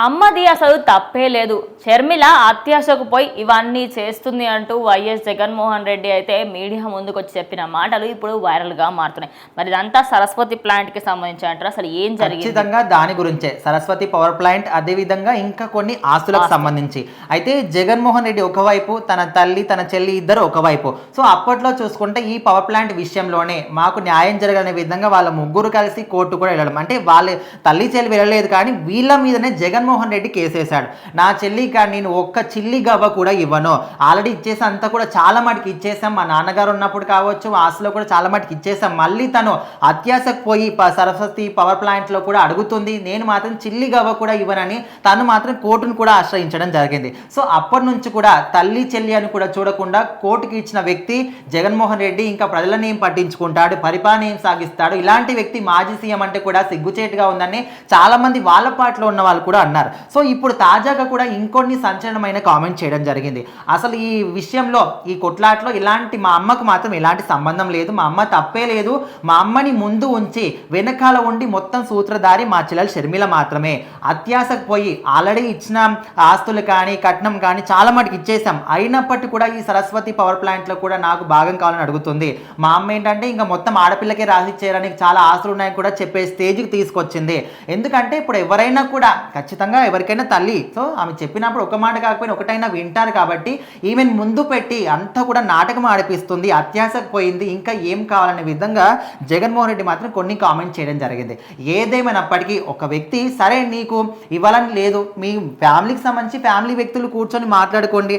అమ్మది అసలు తప్పే లేదు. షర్మిల అత్యాశకు పోయి ఇవన్నీ చేస్తుంది అంటూ వైఎస్ జగన్మోహన్ రెడ్డి అయితే మీడియా ముందుకు వచ్చి చెప్పిన మాటలు ఇప్పుడు వైరల్ గా మారుతున్నాయి. మరి ఇదంతా సరస్వతి ప్లాంట్ కి సంబంధించి అంటారు. అసలు ఏం జరిగింది? ఖచ్చితంగా దాని గురించే, సరస్వతి పవర్ ప్లాంట్, అదే విధంగా ఇంకా కొన్ని ఆస్తులకు సంబంధించి. అయితే జగన్మోహన్ రెడ్డి ఒకవైపు, తన తల్లి తన చెల్లి ఇద్దరు ఒకవైపు. సో అప్పట్లో చూసుకుంటే ఈ పవర్ ప్లాంట్ విషయంలోనే మాకు న్యాయం జరగని విధంగా వాళ్ళ ముగ్గురు కలిసి కోర్టు కూడా వెళ్ళడం, అంటే వాళ్ళ తల్లి చెల్లి వెళ్ళలేదు కానీ వీళ్ళ మీదనే జగన్మోహన్ రెడ్డి కేసేశాడు. నా చెల్లి కానీ నేను ఒక్క చిల్లి గవ్వ కూడా ఇవ్వను, ఆల్రెడీ ఇచ్చేసి అంతా కూడా చాలా మటుకు ఇచ్చేసాం, మా నాన్నగారు ఉన్నప్పుడు కావచ్చు ఆస్తులో కూడా చాలా మటుకు ఇచ్చేసాం, మళ్ళీ తను అత్యాశకు పోయి సరస్వతి పవర్ ప్లాంట్లో కూడా అడుగుతుంది, నేను మాత్రం చిల్లి గవ్వ కూడా ఇవ్వనని తను మాత్రం కోర్టును కూడా ఆశ్రయించడం జరిగింది. సో అప్పటి నుంచి కూడా తల్లి చెల్లి అని కూడా చూడకుండా కోర్టుకి ఇచ్చిన వ్యక్తి జగన్మోహన్ రెడ్డి. ఇంకా ప్రజలను ఏం పట్టించుకుంటాడు, పరిపాలన ఏం సాగిస్తాడు, ఇలాంటి వ్యక్తి మాజీ సీఎం అంటే కూడా సిగ్గుచేటుగా ఉందని చాలా మంది వాళ్ళ పాటలో ఉన్న వాళ్ళు కూడా అన్నారు. సో ఇప్పుడు తాజాగా కూడా ఇంకొన్ని సంచలనమైన కామెంట్ చేయడం జరిగింది. అసలు ఈ విషయంలో, ఈ కొట్లాట్లో ఇలాంటి మా అమ్మకు మాత్రం ఎలాంటి సంబంధం లేదు, మా అమ్మ తప్పే లేదు, మా అమ్మని ముందు ఉంచి వెనకాల ఉండి మొత్తం సూత్రధారి మా చెల్లెలు షర్మిల మాత్రమే. అత్యాశకు పోయి ఆల్రెడీ ఇచ్చిన ఆస్తులు కానీ కట్నం కానీ చాలా మటుకు ఇచ్చేసాం, అయినప్పటికీ కూడా ఈ సరస్వతి పవర్ ప్లాంట్లో కూడా నాకు భాగం కావాలని అడుగుతుంది. మా అమ్మ ఏంటంటే ఇంకా మొత్తం ఆడపిల్లకే రాసిచ్చేయడానికి చాలా ఆస్తులు ఉన్నాయని కూడా చెప్పే స్టేజ్కి తీసుకొచ్చింది. ఎందుకంటే ఇప్పుడు ఎవరైనా కూడా ఖచ్చితంగా ఎవరికైనా తల్లి, సో ఆమె చెప్పినప్పుడు ఒక మాట కాకపోయినా ఒకటైనా వింటారు కాబట్టి ఈమెను ముందు పెట్టి అంతా కూడా నాటకం ఆడిపిస్తుంది, అత్యాశకు పోయింది, ఇంకా ఏం కావాలనే విధంగా జగన్మోహన్ రెడ్డి మాత్రం కొన్ని కామెంట్ చేయడం జరిగింది. ఏదేమైనప్పటికీ ఒక వ్యక్తి సరే నీకు ఇవ్వాలని లేదు, మీ ఫ్యామిలీకి సంబంధించి ఫ్యామిలీ వ్యక్తులు కూర్చొని మాట్లాడుకోండి.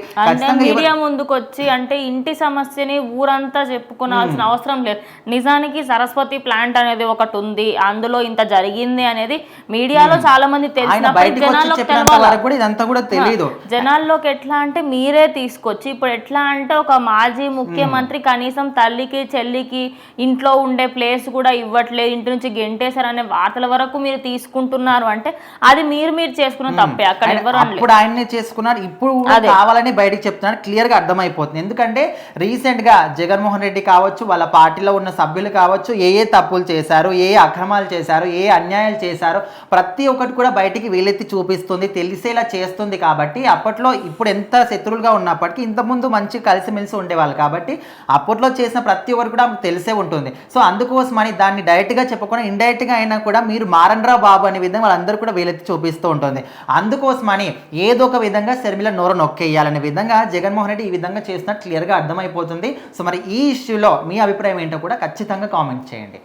మీడియా ముందుకు వచ్చి అంటే ఇంటి సమస్యని ఊరంతా చెప్పుకోవాల్సిన అవసరం లేదు. నిజానికి సరస్వతి ప్లాంట్ అనేది ఒకటి ఉంది, అందులో ఇంత జరిగింది అనేది మీడియాలో చాలా మంది జనాల్లోకి ఎట్లా అంటే మీరే తీసుకొచ్చి ఇప్పుడు ఎట్లా అంటే ఒక మాజీ ముఖ్యమంత్రి కనీసం తల్లికి చెల్లికి ఇంట్లో ఉండే ప్లేస్ కూడా ఇవ్వట్లేదు, ఇంటి నుంచి గెంటేశారు అనే వార్తల వరకు మీరు తీసుకుంటున్నారు అంటే అది మీరు చేసుకున్న తప్పే. అక్కడ ఇప్పుడు ఆయన్ని చేసుకున్నారు, ఇప్పుడు కావాలని బయటకు చెప్తున్నారు, క్లియర్ గా అర్థమైపోతుంది. ఎందుకంటే రీసెంట్ గా జగన్మోహన్ రెడ్డి కావచ్చు, వాళ్ళ పార్టీలో ఉన్న సభ్యులు కావచ్చు, ఏ తప్పులు చేశారు, ఏ అక్రమాలు చేశారు, ఏ అన్యాయాలు చేశారు, ప్రతి ఒక్కటి కూడా బయటికి వీలెత్తి చూపిస్తుంది, తెలిసేలా చేస్తుంది. కాబట్టి అప్పట్లో ఇప్పుడు ఎంత శత్రువులుగా ఉన్నప్పటికీ ఇంతకుముందు మంచి కలిసిమెలిసి ఉండేవాళ్ళు కాబట్టి అప్పట్లో చేసిన ప్రతి ఒక్కరు కూడా తెలిసే ఉంటుంది. సో అందుకోసమని దాన్ని డైరెక్ట్గా చెప్పకుండా ఇండైరెక్ట్గా అయినా కూడా మీరు మారండ్రా బాబు అనే విధంగా వాళ్ళందరూ కూడా వీలెత్తి చూపిస్తూ ఉంటుంది. అందుకోసమని ఏదో ఒక విధంగా షర్మిల నోరు నొక్కేయాలనే విధంగా జగన్మోహన్ రెడ్డి ఈ విధంగా చేస్తున్నట్టు క్లియర్గా అర్థమైపోతుంది. సో మరి ఈ ఇష్యూలో మీ అభిప్రాయం ఏంటో కూడా ఖచ్చితంగా కామెంట్ చేయండి.